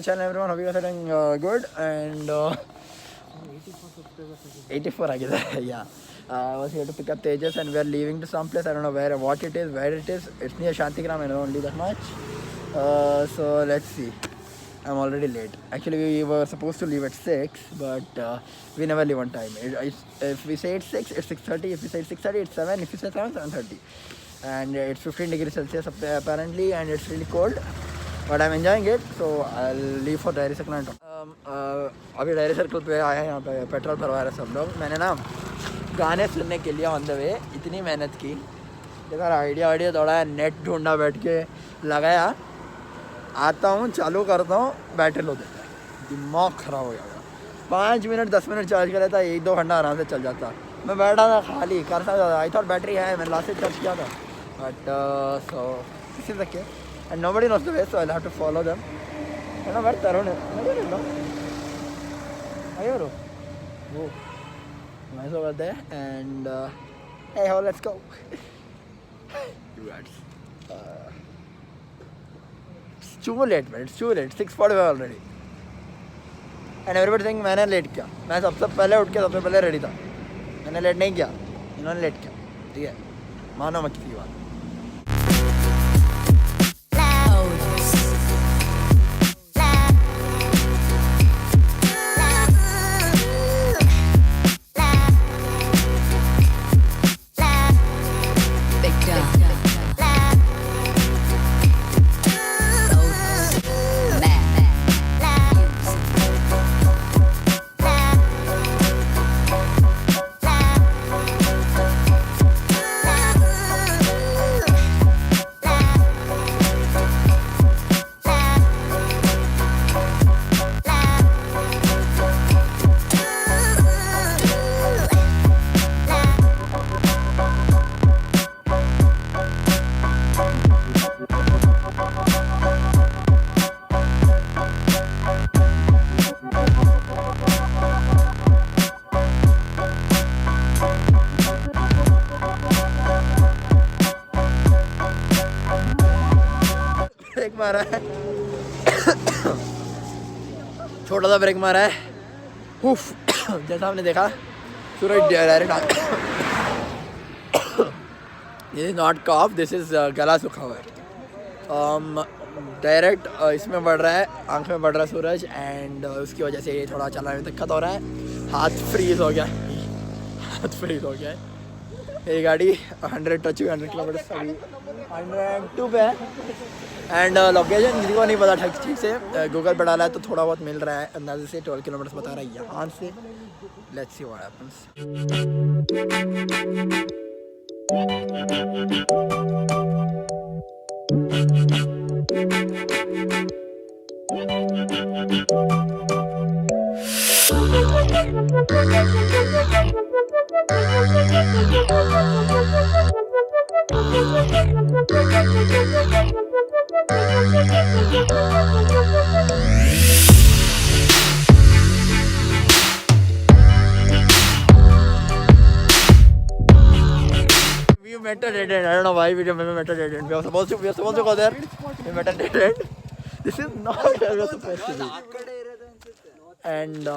Channel everyone, hope you guys are doing good and 84 ಆಗಿದೆ. Yeah. I was here to pick up Tejas and we are leaving to some place. I don't know what it is, where it is. It's near Shantigram, I know only that much. So let's see. I'm already late. Actually, we were supposed to leave at 6, but we never leave on time. If we say it's 6, it's 6:30. If we say it's 6:30, it's 7. If we say 7, 7:30. And it's 15 degrees Celsius apparently, and it's really cold. But I'm enjoying it, so I'll leave for Dairy Circle and अभी diary circle पे आए हैं. यहाँ पे petrol भरवा रहे सब लोग. मैंने ना गाने सुनने के लिए ऑन द वे इतनी मेहनत की. देखा आइडिया दौड़ा है, नेट ढूंढा, बैठ के लगाया. आता हूँ, चालू करता हूँ, बैटरी लो देता है. दिमाग ख़राब हो गया. 5 मिनट 10 मिनट चार्ज कर लेता, 1-2 घंटा आराम से चल जाता. मैं बैठा था खाली करता था. आई थॉट बैटरी है, मैंने लास्ट चार्ज किया था. But so this is the case and nobody knows the way, so I'll have to follow them. I know where Tarun is. I don't know. Ayuru. Whoa. Nice over there. And hey, ho, let's go. It's too late, man. It's too late. 6:45 already. And everybody think मैंने late किया. मैं सबसे पहले उठ के सबसे पहले ready था. मैंने लेट नहीं किया. इन्होंने लेट किया. ठीक है. मानो मत किसी बात. मारा है. छोटा सा ब्रेक मारा है. उफ. जैसा आपने देखा सूरज direct. This is not cough, this is गला सूखा हुआ है. डायरेक्ट इसमें बढ़ रहा है, आंख में बढ़ रहा है सूरज. एंड उसकी वजह से ये थोड़ा चलने में दिक्कत हो रहा है. हाथ फ्रीज हो गया है. ये गाड़ी 100 टच हुई, 100 किलोमीटर अभी 102 पे है. एंड लोकेशन किसी को नहीं पता ठीक से. गूगल पर डाला है तो थोड़ा बहुत मिल रहा है. अंदाजे से 12 किलोमीटर बता रहा है यहाँ से. Let's see what happens. We met a dead end. I don't know why we met a dead end. We are supposed to go there. We met a dead end. This is not where we are supposed to be. And I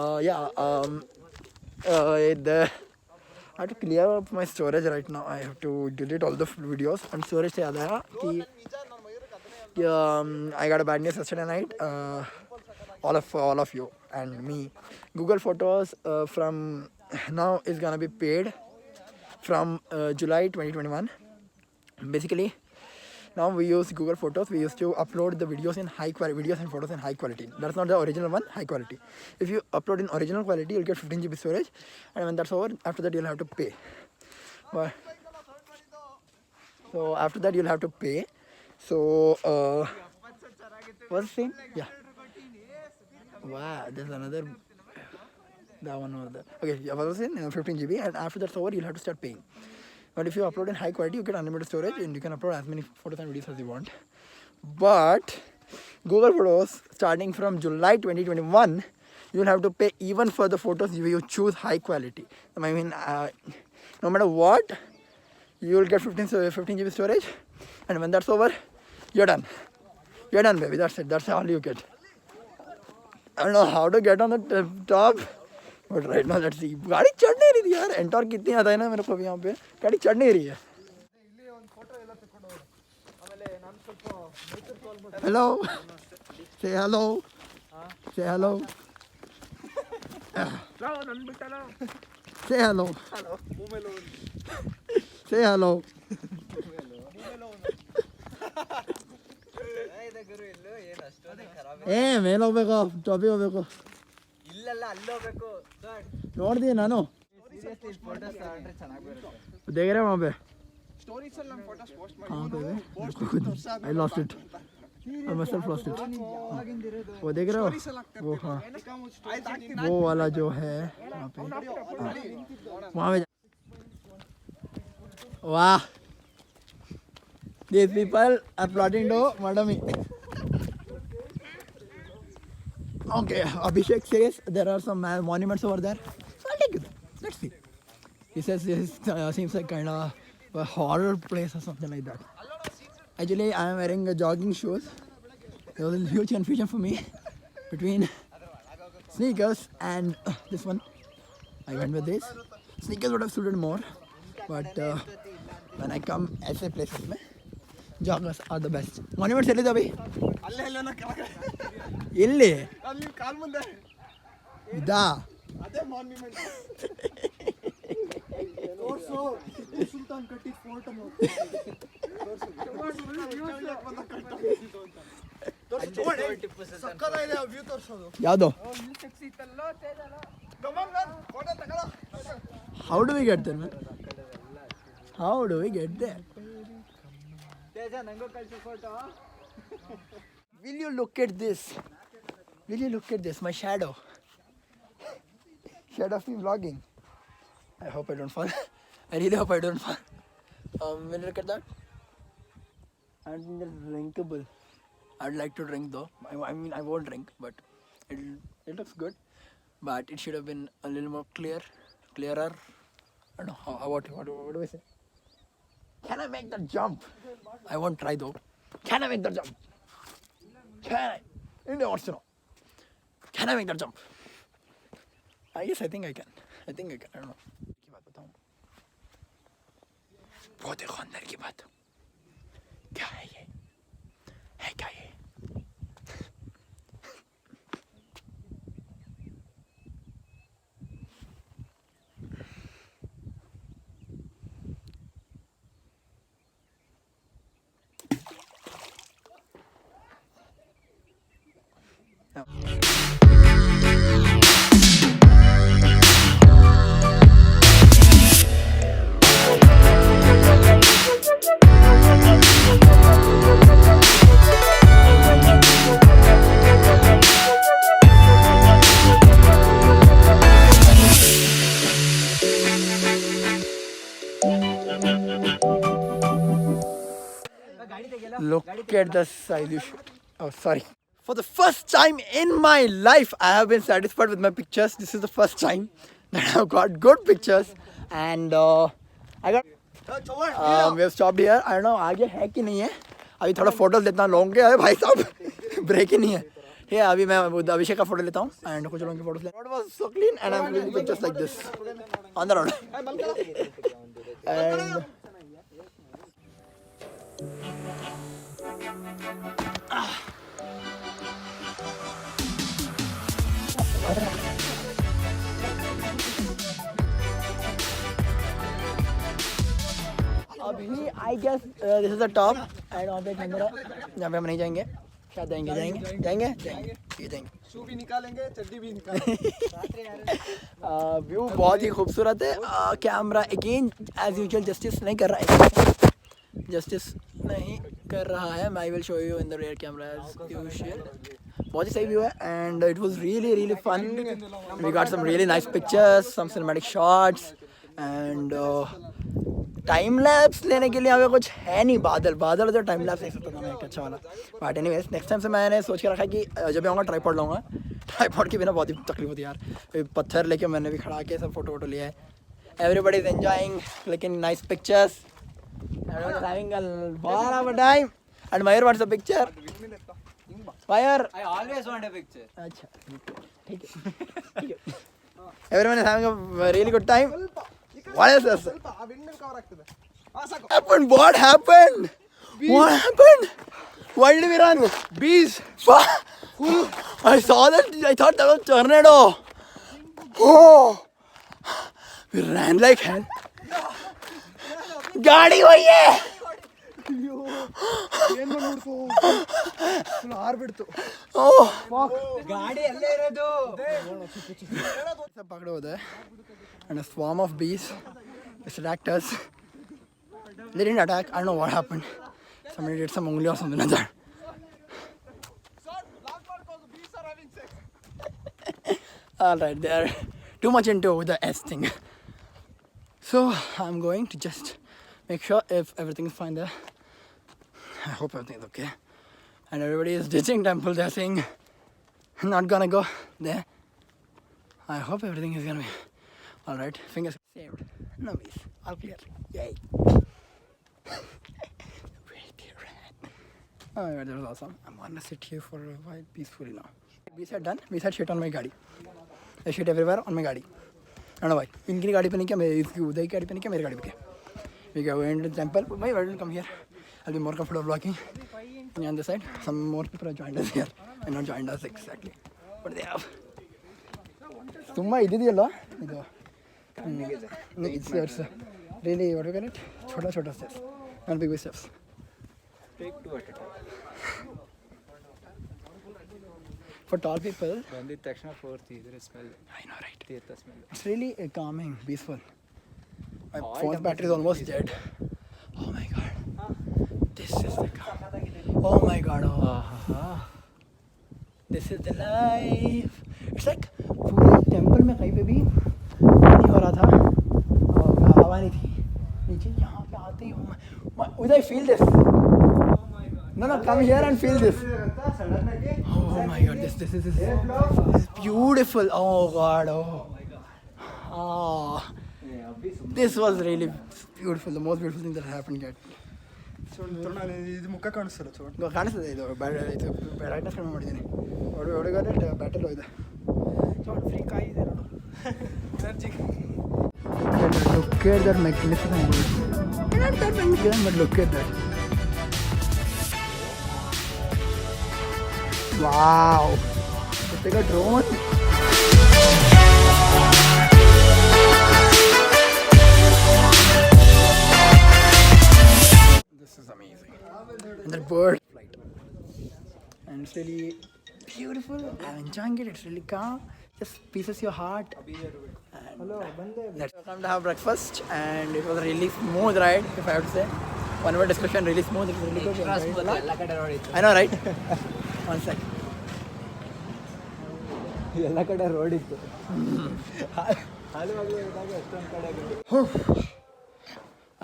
have to clear up my storage right now. I have to delete all the videos. And storage से याद आया कि I got a bad news yesterday night. All of you and me. Google Photos from now is gonna be paid from July 2021. Basically, now we use Google Photos. We used to upload the videos and photos in high quality. That's not the original one, high quality. If you upload in original quality, you'll get 15 GB storage, and when that's over, after that you'll have to pay. So after that you'll have to pay. So what's the thing? Yeah. Wow, there's another. That one over there. Okay, yeah, what was it? 15 GB, and after that's over, you'll have to start paying. But if you upload in high quality, you get unlimited storage and you can upload as many photos and videos as you want. But Google Photos, starting from July 2021, you'll have to pay even for the photos you choose high quality. I mean, no matter what, you'll get 15 GB storage, and when that's over, you're done. You're done, baby. That's it. That's all you get. I don't know how to get on the top. But right now let's see. गाड़ी चढ़ नहीं रही थी यार. एंटॉर्क कितनी आता है ना मेरे को भी यहाँ पे. गाड़ी चढ़ नहीं रही है. Hello. Say hello. Say hello. Say hello. Say hello. ಮೇಲೆ ಹೋಗ್ಬೇಕು ಟಾಪಿಗೆ ಹೋಗ್ಬೇಕು ನೋಡ್ದಿ ನಾನು देख रहे हैं वहाँ पे हाँ पे I lost it I myself lost it वो देख रहे हो वो हाँ वो वाला जो है वहाँ पे वहाँ पे वाह these people are plotting to murder me. Okay, Abhishek says there are some monuments over there. So I'll take it. Let's see. He says this seems like kind of a horror place or something like that. Actually, I am wearing jogging shoes. There was a huge confusion for me between sneakers and this one. I went with this. Sneakers would have suited more, but when I come ऐसे places में, joggers are the best. Monuments ಎಲ್ಲಿದೆ ಅಭಿ? ಅಲ್ಲೇ ಎಲ್ಲನ ಕೆಳಗೆ. ಎಲ್ಲಿ? ಅಲ್ಲಿ ಕಾಲ್ ಮುಂದೆ. ಇದಾ? ಅದೇ ಮಾನ್ಯುಮೆಂಟ್. ತೋರ್ಸು. ಸುಲ್ತಾನ್ ಕಟ್ಟಿ ಫೋರ್ಟ್ ಅನ್ನು. ತೋರ್ಸು. ಸಕ್ಕತ್ತಾಗಿದೆ ವ್ಯೂ ತೋರ್ಸೋದು. ಯಾವುದು? How do we get there, man? How do we get there? Will you look at this? Will you look at this? My shadow. Shadow of me vlogging. I hope I don't fall. I really hope I don't fall. Will you look at that? I don't think it's drinkable. I'd like to drink though. I mean, I won't drink, but it looks good. But it should have been a little more clearer. I don't know what do I say? Can I make that jump? I won't try though. Can I make that jump? Can I? India wants to know. Can I make that jump? I guess I think I can. I don't know. की बात बताऊँ? वो देखो अंदर की बात. क्या है ये? है क्या ये? Look at the size. Oh, sorry. For the first time in my life, I have been satisfied with my pictures. This is the first time that I've got good pictures, and I got. We have stopped here. I don't know आगे है कि नहीं है. अभी थोड़ा photos लेता हूँ लोगों के. अरे भाई साहब ब्रेक ही नहीं है. ये अभी मैं अभिषेक का फोटो लेता हूँ and कुछ लोगों की फोटोज ले. Road was so clean and I'm taking pictures like this on the road. And अभी I guess this is the top and वहाँ पे एक मंदिर है जहाँ पे हम नहीं जाएंगे. क्या जाएंगे ये जाएंगे शू भी निकालेंगे चड्डी भी निकालेंगे. व्यू बहुत ही खूबसूरत है. Camera again as usual justice नहीं कर रहा है. I will show you in the rear camera as usual. बहुत ही सही व्यू है and it was really fun. We got some really nice pictures, some cinematic shots and time lapse लेने के लिए हमें कुछ है नहीं. बादल तो टाइम लैप्स नहीं सकता था मैं एक अच्छा वाला. बट एनीवेज नेक्स्ट टाइम से मैंने सोच के रखा कि जब आऊँगा ट्राईपॉड लाऊंगा. ट्राईपॉड के बिना बहुत ही तकलीफ होती है यार. पत्थर लेके मैंने भी खड़ा के सब फोटो लिया है. एवरीबडी इज एंजॉइंग लेकिन nice pictures. Everyone is having a ball of a time. And Mayur, what's the picture? Fire. I always want a picture. अच्छा ठीक है. Everyone is having a really good time. What is this? Happened? What happened? What happened? Why did we run? Bees. I saw that. I thought that was tornado. Oh, we ran like hell. गाड़ी वही है. Oh. ಗಾಡಿ ಅಲ್ಲೇ ಇರೋದು. सब पकड़े होता है and a swarm of bees just attacked us. They didn't attack. I don't know what happened. Somebody did some ungli or something like that. Alright, they are too much into the S thing. So I'm going to just make sure if everything is fine there. I hope everything is okay. And everybody is ditching temple. They're saying not gonna go there. I hope everything is gonna be alright. Fingers saved. No bees. All clear. Yay. Wait, dear rat. Oh my god, that was awesome. I'm gonna sit here for a while peacefully now. Bees are done. Bees had shit on my गाड़ी. They shit everywhere on my गाड़ी. I don't know why. इनकी गाड़ी पे नहीं क्या, मेरी इसकी उदय की गाड़ी पे नहीं क्या, मेरी गाड़ी पे क्या. We go into the temple. My wife will come here. I'll be more comfortable vlogging. And on the side, some more people have joined us here. And not joined us exactly. But they have. ತುಂಬ ಇದ್ದಿದೆಯಲ್ಲ ಇದು. It's really, what do you call it? छोटा steps. Not big steps. Take two at a time. For tall people. ಬಂದಿದ ತಕ್ಷಣ ಫೋರ್ತ್ ಇದ್ರ smell. I know, right? ತೀರ್ಥ smell. It's really calming, peaceful. My phone's battery is almost dead. Oh my god. This is the car. Oh my god. Oh. This is the life. It's like पूरे temple में कहीं पे भी नहीं हो रहा था और हवा नहीं थी. नीचे यहाँ पे आते ही उधर I feel this. No, come here and feel this. Oh my god, this is beautiful. Oh god. Oh. This was really beautiful. The most beautiful thing that happened yet. ಇದು ಮುಖ ಕಾಣಿಸ್ತಲ್ಲ ಚೋಟ್ ಕಾಣಿಸ್ತದೆ ಇದು ಬ್ರೈಟ್ನೆಸ್ ಕಡಿಮೆ ಮಾಡಿದ್ದೀನಿ. ಹೊರಗಡೆ ಬ್ಯಾಟಲ್ ಹೋಗಿದೆ. Free ಕಾಯಿದೆ ನೋಡು. Energy. Look at that magnificent bird. Not that magnificent, but look at that. Wow. Let's take a drone. This is amazing. And that bird flight. And it's really beautiful. I'm enjoying it. It's really calm. Just pieces your heart. And let's come to have breakfast. And it was a really smooth ride, if I have to say. One word description, really smooth. It's really good. ಎಲ್ಲ ಕಡೆ road ಇತ್ತು. I know, right? One sec. ಎಲ್ಲ ಕಡೆ road ಇತ್ತು. ಹಾಲುವಾಗಲೇ ಇದ್ದಾಗ ಎಷ್ಟೊಂದು ಕಡೆ.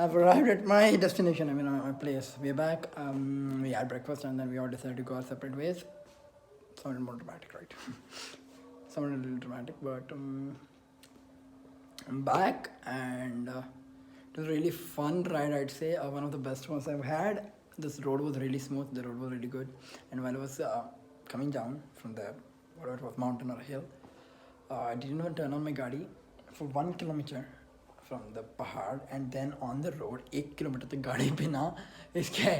I've arrived at my destination. I mean, my place. We're back. We had breakfast and then we all decided to go our separate ways. Sounded more dramatic, right? Sounded a little dramatic, but I'm back and it was a really fun ride, I'd say. One of the best ones I've had. This road was really smooth. The road was really good. And while I was coming down from there, whatever it was, mountain or hill, I didn't even turn on my गाड़ी for 1 kilometer from the पहाड़ and then on the road 1 kilometre तक गाड़ी बिना इसके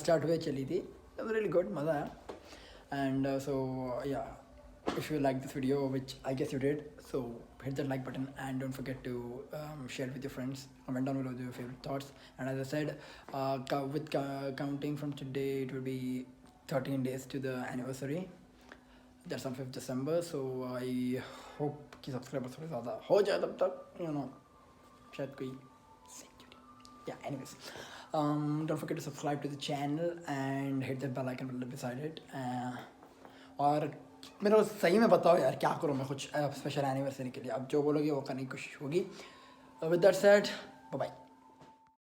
start हुए चली थी. It was really good. मज़ा आया. And so yeah, if you like this video, which I guess you did, so hit that like button and don't forget to share it with your friends. Comment down below your favorite thoughts. And as I said, counting from today, it will be 13 days to the anniversary. That's on 5th December. So I hope कि subscribers थोड़े ज़्यादा हो जाए तब तक, you know, शायद कोई yeah, anyways, don't forget to subscribe to the channel and hit that bell icon beside it. और मेरे को सही में बताओ यार क्या करूँ मैं कुछ स्पेशल एनिवर्सरी के लिए. अब जो बोलोगे वो करने की कोशिश होगी. With that said, bye bye.